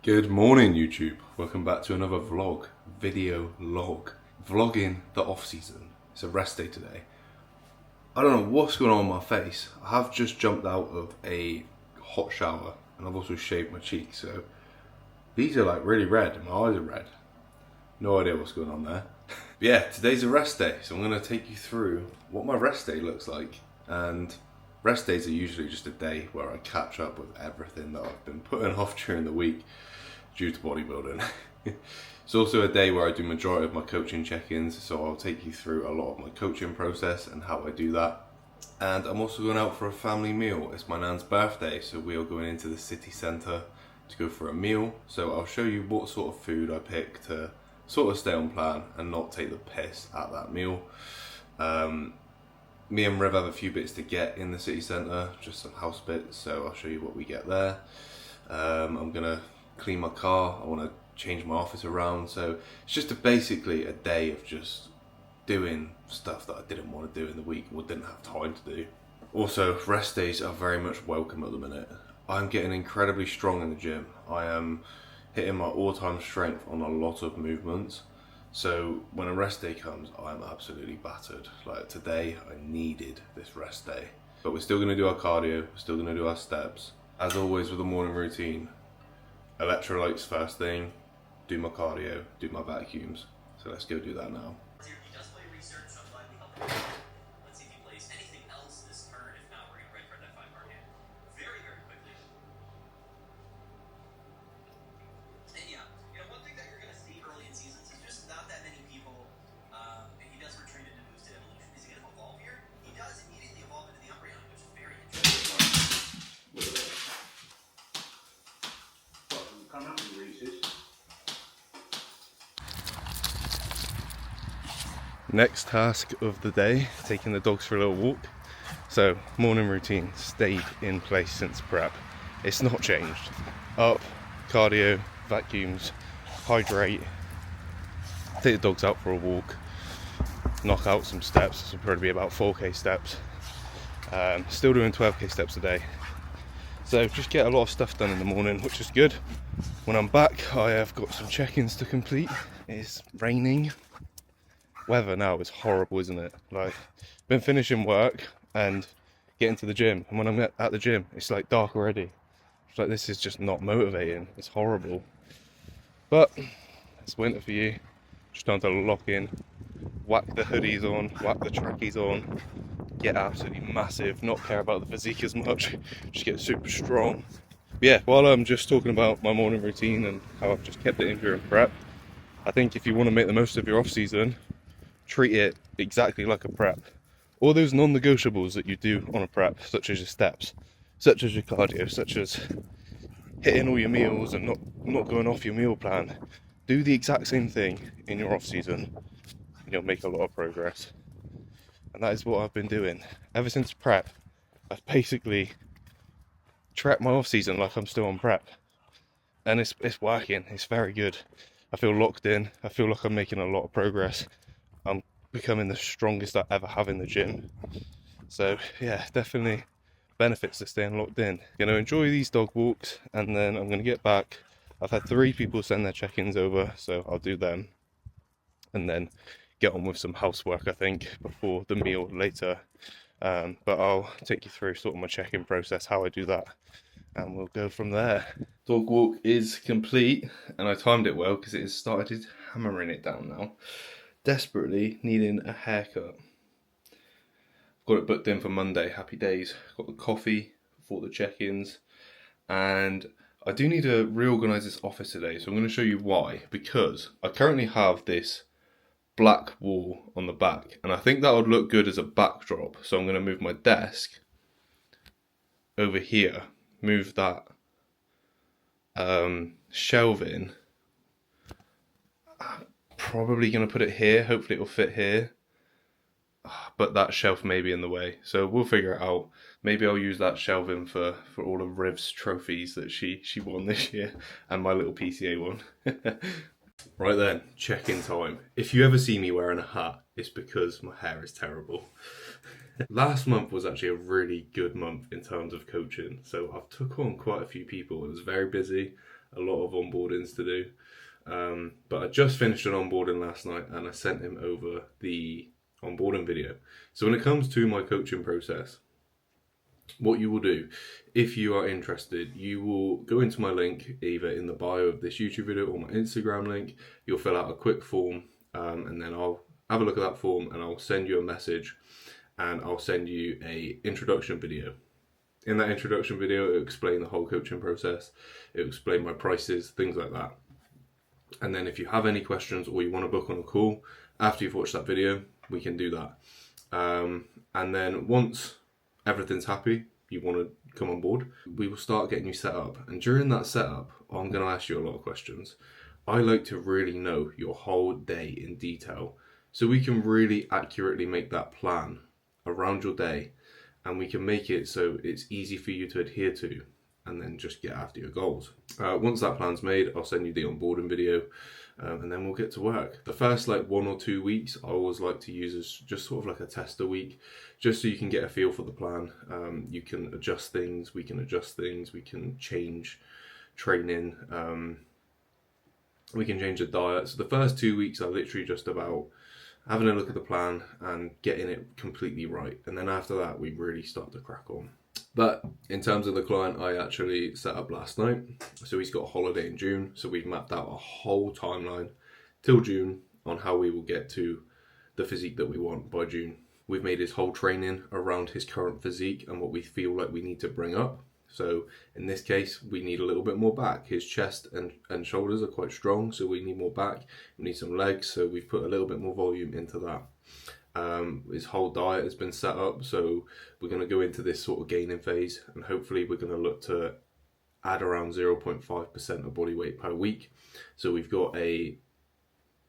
Good morning, YouTube. Welcome back to another video log. Vlogging the off season. It's a rest day today. I don't know what's going on my face. I have just jumped out of a hot shower and I've also shaved my cheeks, so these are like really red and my eyes are red. No idea what's going on there. But yeah, today's a rest day, so I'm going to take you through what my rest day looks like. And rest days are usually just a day where I catch up with everything that I've been putting off during the week due to bodybuilding. It's also a day where I do majority of my coaching check-ins, so I'll take you through a lot of my coaching process and how I do that. And I'm also going out for a family meal. It's my nan's birthday, so we are going into the city centre to go for a meal. So I'll show you what sort of food I pick to sort of stay on plan and not take the piss at that meal. Me and Rev have a few bits to get in the city centre, just some house bits, so I'll show you what we get there. I'm gonna clean my car, I want to change my office around, so it's just basically a day of just doing stuff that I didn't want to do in the week or didn't have time to do. Also, rest days are very much welcome at the minute. I'm getting incredibly strong in the gym. I am hitting my all-time strength on a lot of movements, so when a rest day comes, I'm absolutely battered. Like today, I needed this rest day. But we're still going to do our cardio, we're still going to do our steps. As always with the morning routine, electrolytes first thing, do my cardio, do my vacuums. So let's go do that now. He does play research, so I'm glad we helped him. Let's see if he plays anything else this turn. If not, we're going to ready for that 5-card hand very, very quickly. And yeah, one thing that you're going to see early in seasons is just not that many people, and he does retreat into boosted evolution. Is he going to evolve here? He does immediately evolve into the Umbreon, which is very interesting. Come out and races. Next task of the day, taking the dogs for a little walk. So morning routine stayed in place since prep. It's not changed. Up, cardio, vacuums, hydrate, take the dogs out for a walk, knock out some steps. This will probably be about 4k steps. Still doing 12k steps a day. So just get a lot of stuff done in the morning, which is good. When I'm back, I have got some check-ins to complete. It's raining. Weather now is horrible, isn't it? Like, been finishing work and getting to the gym, and when I'm at the gym, it's like dark already. It's like, this is just not motivating. It's horrible. But it's winter for you. Just time to lock in, whack the hoodies on, whack the trackies on, get absolutely massive, not care about the physique as much, just get super strong. But yeah, while I'm just talking about my morning routine and how I've just kept it in during prep, I think if you want to make the most of your off season, treat it exactly like a prep. All those non-negotiables that you do on a prep, such as your steps, such as your cardio, such as hitting all your meals and not going off your meal plan, do the exact same thing in your off season and you'll make a lot of progress. And that is what I've been doing ever since prep. I've basically treated my off season like I'm still on prep, and it's working. It's very good. I feel locked in. I feel like I'm making a lot of progress. I'm becoming the strongest I ever have in the gym. So yeah, definitely benefits to staying locked in. Gonna enjoy these dog walks, and then I'm gonna get back. I've had 3 people send their check-ins over, so I'll do them, and then get on with some housework, I think, before the meal later. But I'll take you through sort of my check-in process, how I do that, and we'll go from there. Dog walk is complete, and I timed it well because it has started hammering it down now. Desperately needing a haircut. Got it booked in for Monday, happy days. Got the coffee for the check-ins, and I do need to reorganise this office today, so I'm going to show you why. Because I currently have this black wall on the back, and I think that would look good as a backdrop, so I'm going to move my desk over here, move that shelving. Probably going to put it here, hopefully it'll fit here, but that shelf may be in the way, so we'll figure it out. Maybe I'll use that shelving for all of Riv's trophies that she won this year, and my little PCA one. Right then, check-in time. If you ever see me wearing a hat, it's because my hair is terrible. Last month was actually a really good month in terms of coaching, so I've took on quite a few people. It was very busy. a lot of onboardings to do. But I just finished an onboarding last night and I sent him over the onboarding video. So when it comes to my coaching process, what you will do, if you are interested, you will go into my link either in the bio of this YouTube video or my Instagram link. You'll fill out a quick form, and then I'll have a look at that form and I'll send you a message and I'll send you a introduction video. In that introduction video, it'll explain the whole coaching process, it'll explain my prices, things like that. And then if you have any questions or you want to book on a call after you've watched that video, we can do that. And then once everything's happy, you want to come on board, we will start getting you set up. And during that setup, I'm going to ask you a lot of questions. I like to really know your whole day in detail so we can really accurately make that plan around your day, and we can make it so it's easy for you to adhere to and then just get after your goals. Once that plan's made, I'll send you the onboarding video, and then we'll get to work. The first 1 or 2 weeks, I always like to use as just sort of like a tester week, just so you can get a feel for the plan. You can adjust things, we can adjust things, we can change training, we can change the diet. So the first 2 weeks are literally just about having a look at the plan and getting it completely right. And then after that, we really start to crack on. But in terms of the client, I actually set up last night. So he's got a holiday in June. So we've mapped out a whole timeline till June on how we will get to the physique that we want by June. We've made his whole training around his current physique and what we feel like we need to bring up. So in this case, we need a little bit more back. His chest and shoulders are quite strong, so we need more back. We need some legs, so we've put a little bit more volume into that. His whole diet has been set up, so we're going to go into this sort of gaining phase, and hopefully we're going to look to add around 0.5% of body weight per week. So we've got a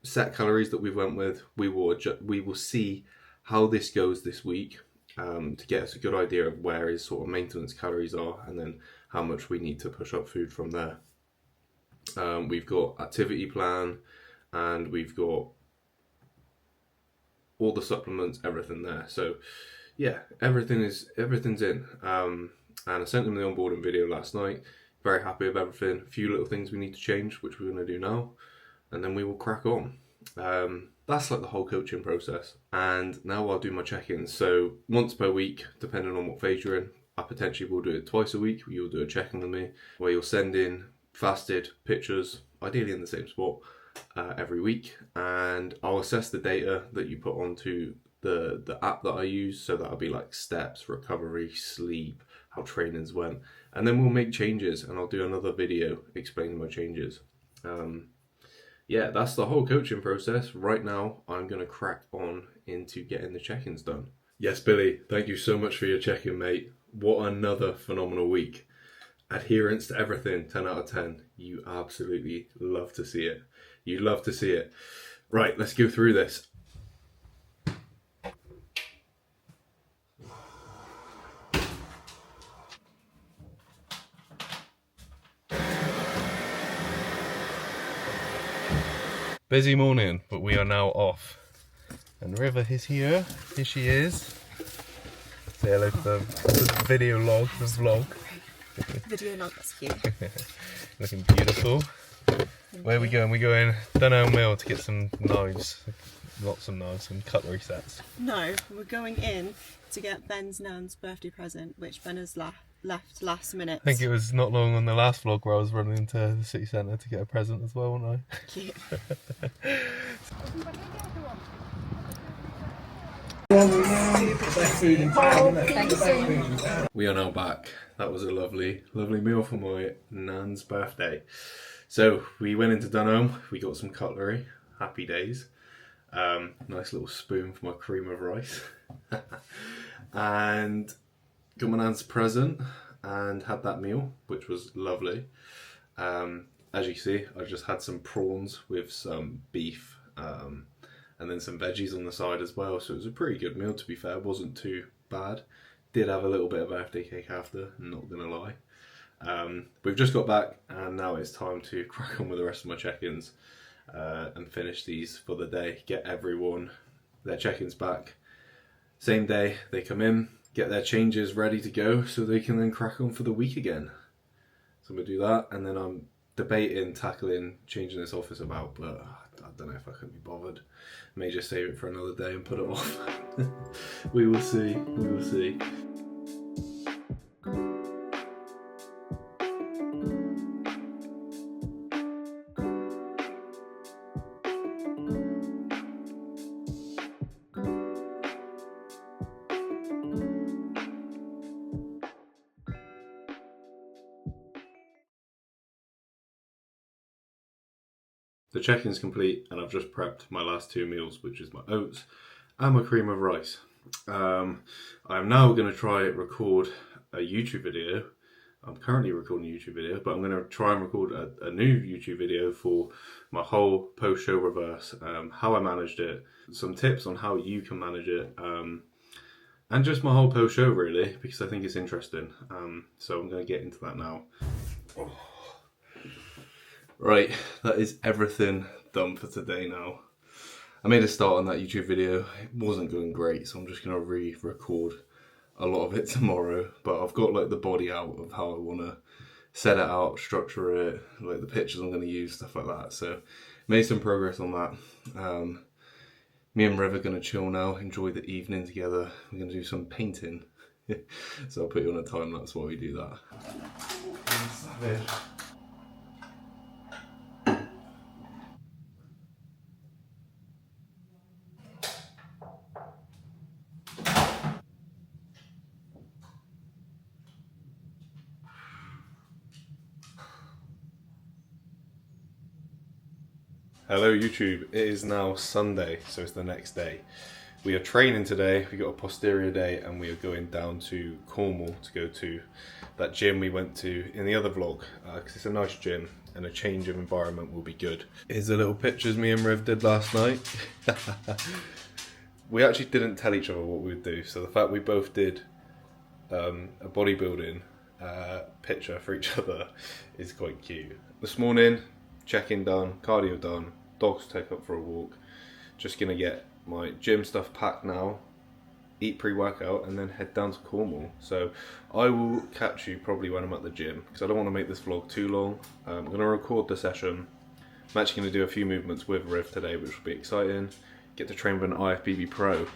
set calories that we went with. We will see how this goes this week, to get us a good idea of where his sort of maintenance calories are, and then how much we need to push up food from there. We've got activity plan, and we've got all the supplements, everything there. So yeah, everything's in. And I sent him the onboarding video last night. Very happy with everything. A few little things we need to change, which we're going to do now, and then we will crack on. That's like the whole coaching process. And now I'll do my check-ins. So once per week, depending on what phase you're in, I potentially will do it twice a week. You'll do a check-in with me where you'll send in fasted pictures, ideally in the same spot, every week. And I'll assess the data that you put onto the app that I use. So that'll be like steps, recovery, sleep, how trainings went. And then we'll make changes, and I'll do another video explaining my changes. Yeah, that's the whole coaching process. Right now, I'm going to crack on into getting the check-ins done. Yes, Billy, thank you so much for your check-in, mate. What another phenomenal week. Adherence to everything, 10 out of 10. You absolutely love to see it. You love to see it. Right, let's go through this. Busy morning, but we are now off. And River is here. Here she is. Say hello to the video log, the vlog. Video log, that's cute. Looking beautiful. Where are we going? We're going Dunelm Mill to get some knives. Lots of knives, some cutlery sets. No, we're going in to get Ben's nan's birthday present, which Ben has left last minute. I think it was not long on the last vlog where I was running into the city centre to get a present as well, wasn't I? Cute. We are now back. That was a lovely meal for my nan's birthday. So we went into Dunelm, we got some cutlery, happy days. Nice little spoon for my cream of rice. And got my nan's present and had that meal, which was lovely. As you see, I just had some prawns with some beef, and then some veggies on the side as well. So it was a pretty good meal, to be fair. It wasn't too bad. Did have a little bit of birthday cake after, not gonna lie. We've just got back, and now it's time to crack on with the rest of my check-ins and finish these for the day. Get everyone their check-ins back. Same day they come in, get their changes ready to go, so they can then crack on for the week again. So I'm gonna do that, and then I'm debating, tackling, changing this office about, but I don't know if I can be bothered. May just save it for another day and put it off. We will see, we will see. The check-in's complete and I've just prepped my last 2 meals, which is my oats and my cream of rice. I'm now going to try record a YouTube video. I'm currently recording a YouTube video, but I'm going to try and record a new YouTube video for my whole post-show reverse, how I managed it, some tips on how you can manage it, and just my whole post-show really, because I think it's interesting. So I'm going to get into that now. Oh. Right, that is everything done for today now. I made a start on that YouTube video. It wasn't going great, so I'm just going to re-record a lot of it tomorrow. But I've got like the body out of how I want to set it out, structure it, like the pictures I'm going to use, stuff like that. So made some progress on that. Me and Rev are going to chill now, enjoy the evening together. We're going to do some painting. So I'll put you on a time lapse while we do that. Savage. Hello YouTube, it is now Sunday, so it's the next day. We are training today, we got a posterior day and we are going down to Cornwall to go to that gym we went to in the other vlog, because it's a nice gym and a change of environment will be good. Here's the little pictures me and Riv did last night. We actually didn't tell each other what we would do, so the fact we both did a bodybuilding picture for each other is quite cute. This morning, check-in done, cardio done, dogs take up for a walk. Just gonna get my gym stuff packed now, eat pre-workout and then head down to Cornwall. So I will catch you probably when I'm at the gym, because I don't want to make this vlog too long. I'm gonna record the session. I'm actually gonna do a few movements with Riv today, which will be exciting. Get to train with an IFBB Pro.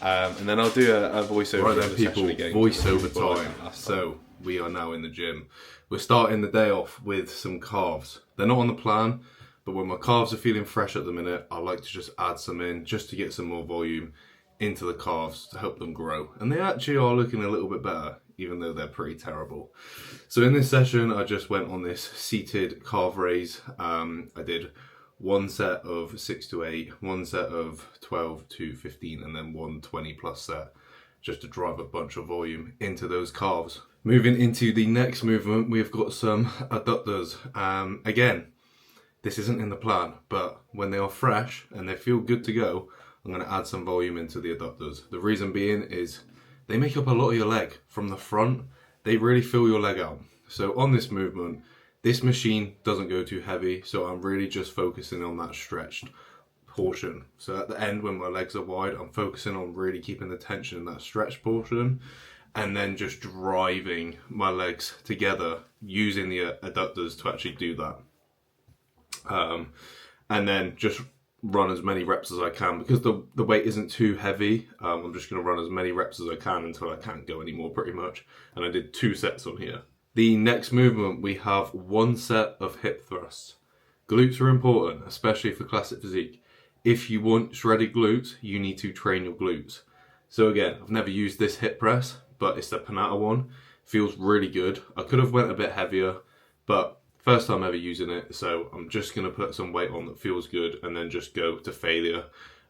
And then I'll do a voiceover. Right then people, voiceover time. So we are now in the gym. We're starting the day off with some calves. They're not on the plan, but when my calves are feeling fresh at the minute, I like to just add some in just to get some more volume into the calves to help them grow. And they actually are looking a little bit better, even though they're pretty terrible. So in this session, I just went on this seated calf raise. I did 1 set of 6 to 8, 1 set of 12 to 15, and then 1 20+ set, just to drive a bunch of volume into those calves. Moving into the next movement, we've got some adductors. Again, this isn't in the plan, but when they are fresh and they feel good to go, I'm going to add some volume into the adductors. The reason being is they make up a lot of your leg. From the front, they really fill your leg out. So on this movement, this machine doesn't go too heavy, so I'm really just focusing on that stretched portion. So at the end, when my legs are wide, I'm focusing on really keeping the tension in that stretched portion, and then just driving my legs together using the adductors to actually do that. And then just run as many reps as I can, because the weight isn't too heavy. I'm just going to run as many reps as I can until I can't go anymore, pretty much. And I did 2 sets on here. The next movement, we have 1 set of hip thrusts. Glutes are important, especially for classic physique. If you want shredded glutes, you need to train your glutes. So again, I've never used this hip press, but it's the Panata one. Feels really good. I could have went a bit heavier, but first time ever using it, so I'm just going to put some weight on that feels good and then just go to failure.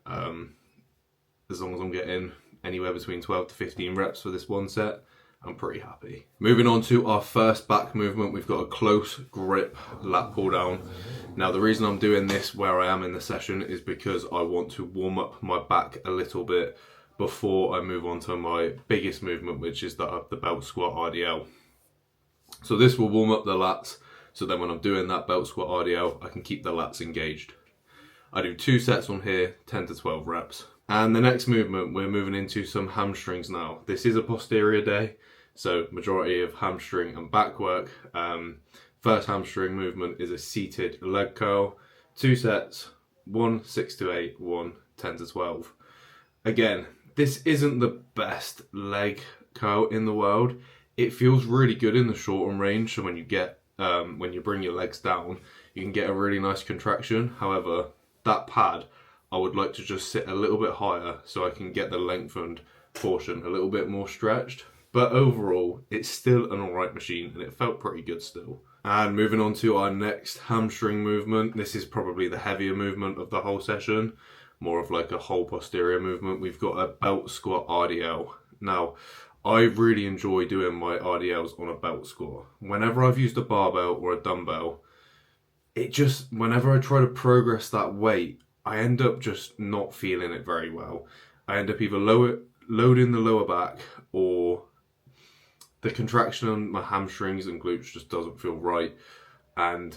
As long as I'm getting anywhere between 12 to 15 reps for this 1 set, I'm pretty happy. Moving on to our first back movement, we've got a close grip lat pull down. Now the reason I'm doing this where I am in the session is because I want to warm up my back a little bit before I move on to my biggest movement, which is the belt squat RDL. So this will warm up the lats, so then when I'm doing that belt squat RDL, I can keep the lats engaged. I do 2 sets on here, 10 to 12 reps. And the next movement, we're moving into some hamstrings now. This is a posterior day, so majority of hamstring and back work. First hamstring movement is a seated leg curl. 2 sets, 1 6 to 8, 1 10 to 12. Again, this isn't the best leg curl in the world. It feels really good in the shortened range, so when you bring your legs down, you can get a really nice contraction. However, that pad, I would like to just sit a little bit higher so I can get the lengthened portion a little bit more stretched. But overall, it's still an alright machine and it felt pretty good still. And moving on to our next hamstring movement. This is probably the heavier movement of the whole session. More of like a whole posterior movement. We've got a belt squat RDL. Now, I really enjoy doing my RDLs on a belt squat. Whenever I've used a barbell or a dumbbell, whenever I try to progress that weight, I end up just not feeling it very well. I end up either loading the lower back, or the contraction on my hamstrings and glutes just doesn't feel right. And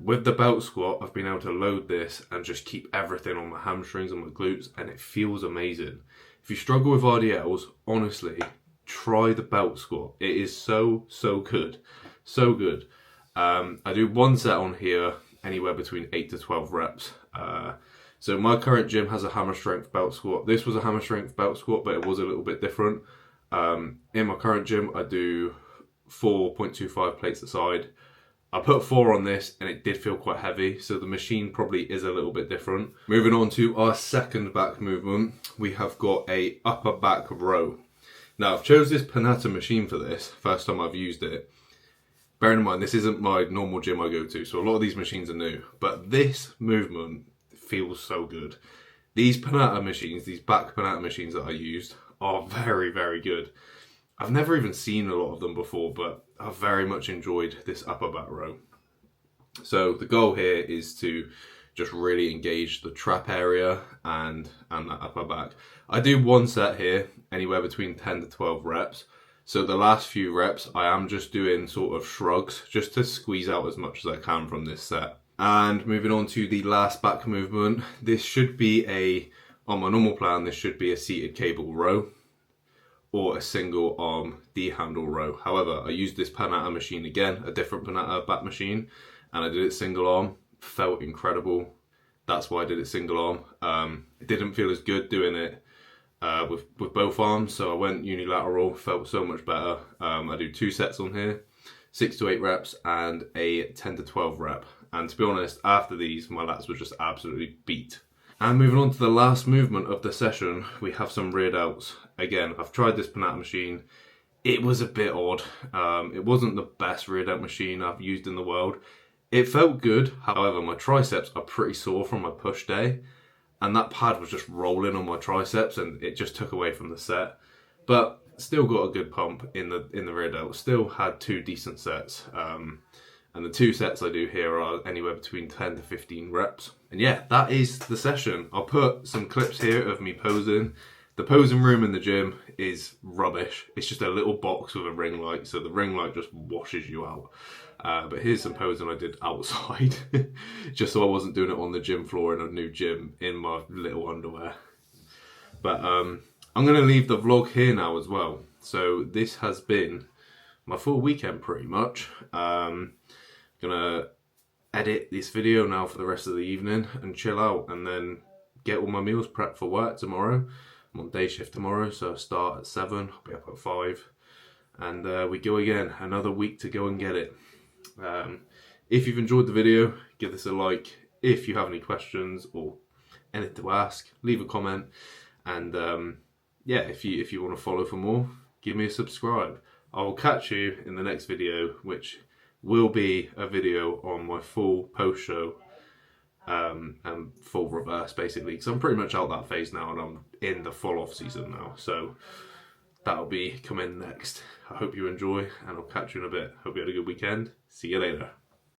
with the belt squat, I've been able to load this and just keep everything on my hamstrings and my glutes, and it feels amazing. If you struggle with RDLs, honestly, try the belt squat. It is so good. So good. I do 1 set on here, anywhere between 8 to 12 reps. So my current gym has a hammer strength belt squat. This was a hammer strength belt squat, but it was a little bit different. In my current gym, I do 4.25 plates a side. I put 4 on this and it did feel quite heavy, so the machine probably is a little bit different. Moving on to our second back movement, we have got a upper back row. Now, I've chose this Panatta machine for this, first time I've used it. Bearing in mind, this isn't my normal gym I go to, so a lot of these machines are new, but this movement feels so good. These Panatta machines, these back Panatta machines that I used, are very good. I've never even seen a lot of them before, but I've very much enjoyed this upper back row. So the goal here is to just really engage the trap area and that upper back. I do 1 set here, anywhere between 10 to 12 reps. So the last few reps, I am just doing sort of shrugs, just to squeeze out as much as I can from this set. And moving on to the last back movement, this should be on my normal plan, this should be a seated cable row or a single arm D-handle row. However, I used this Panatta machine again, a different Panatta back machine, and I did it single arm. Felt incredible. That's why I did it single arm. It didn't feel as good doing it with both arms, so I went unilateral. Felt so much better. I do 2 sets on here, 6 to 8 reps and a 10 to 12 rep. And to be honest, after these, my lats were just absolutely beat. And moving on to the last movement of the session, we have some rear delts. Again, I've tried this Panatta machine. It was a bit odd. It wasn't the best rear delt machine I've used in the world. It felt good, however, my triceps are pretty sore from my push day, and that pad was just rolling on my triceps, and it just took away from the set. But still got a good pump in the rear delt. Still had 2 decent sets. And the 2 sets I do here are anywhere between 10 to 15 reps. And yeah, that is the session. I'll put some clips here of me posing. The posing room in the gym is rubbish. It's just a little box with a ring light, so the ring light just washes you out. But here's some posing I did outside, just so I wasn't doing it on the gym floor in a new gym in my little underwear. But I'm going to leave the vlog here now as well. So this has been my full weekend pretty much. Gonna edit this video now for the rest of the evening and chill out, and then get all my meals prepped for work tomorrow. I'm on day shift tomorrow, so I start at 7, I'll be up at 5, and we go again. Another week to go and get it. If you've enjoyed the video, give this a like. If you have any questions or anything to ask, leave a comment, and yeah, if you want to follow for more, give me a subscribe. I will catch you in the next video, which will be a video on my full post show and full reverse, basically, because I'm pretty much out that phase now and I'm in the full off season now, so that'll be coming next. I hope you enjoy, and I'll catch you in a bit. Hope you had a good weekend. See you later.